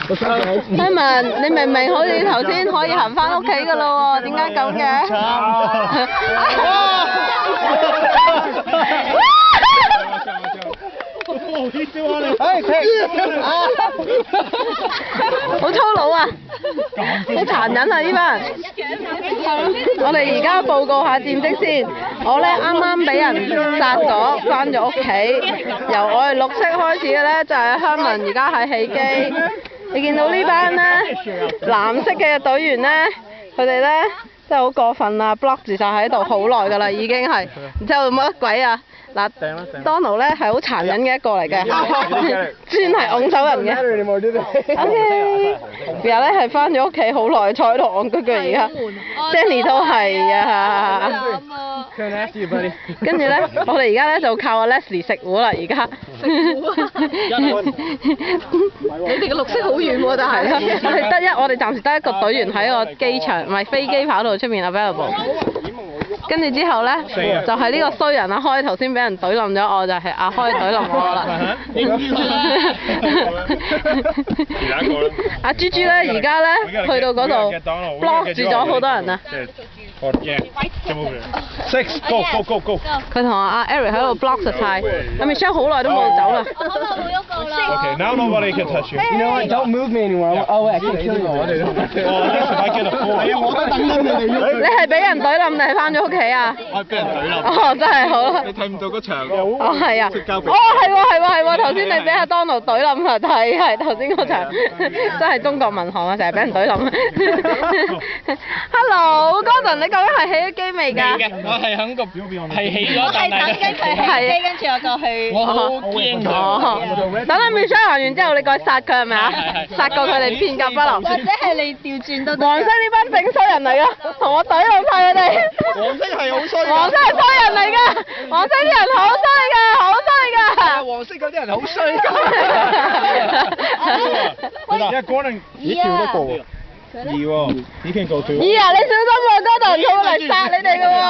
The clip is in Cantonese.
Simon，你明明好似頭先可以行翻屋企噶咯喎，點解咁嘅？好粗魯啊！好殘忍啊！呢班人。我哋而家報告下戰績先。我咧啱啱俾人殺咗，翻咗屋企。由我哋綠色開始嘅咧，就係香文而家係起機。你見到呢班咧藍色嘅隊員咧，佢哋咧真係好過分啊 ，block 住晒喺度好耐㗎啦，已經係。然之後乜鬼啊？嗱，Donald 咧係好殘忍嘅一個嚟嘅，專係拱手人嘅。OK， 然後咧係翻咗屋企好耐，坐喺度戇居居而家。Jenny 都係啊。跟住咧，我哋而家咧就靠阿 Leslie 食糊啦，而家。你哋嘅綠色好遠喎，但係我哋暫時得一個隊員喺個機場，唔係飛機跑道出面 available。跟住之後咧，就係呢個衰人啊！開頭先俾人懟冧咗我，就係阿開懟冧我啦。阿豬豬咧，而家咧去到嗰度 block 住咗好多人啊！6 go！佢同阿 Eric 喺度 block 實晒，阿 Michelle 好耐都冇走啦。Okay, now nobody can touch you. You know what? Don't move me anymore. Oh, I can't kill you. Well, at least if I get a 4. 你係俾人懟冧定係翻咗屋企啊？我係俾人懟冧。哦，真係好啦。你睇唔到嗰場？哦，係啊。哦，係喎，頭先你俾阿 Donald 懟冧啊，係頭先嗰場，真係中國民航啊，成日俾人懟冧。Hello，Gordon， 你究竟係起咗機未㗎？我係喺個係起咗，我係等緊佢起機，跟住我就去。我好驚佢。等阿 Michelle 行完之後，你過去殺佢係咪啊？殺過佢哋片甲不留。或者係你調轉都得。黃色呢班整衰人嚟㗎，同我懟冧晒佢哋。黃色係好衰。黃色係衰人嚟㗎，黃色啲人好衰㗎，好衰㗎。黃色嗰啲人好衰㗎。而家Gordon跳得過喎。2喎，已經過2。你小心喎，Gordon，佢會嚟殺你哋㗎喎。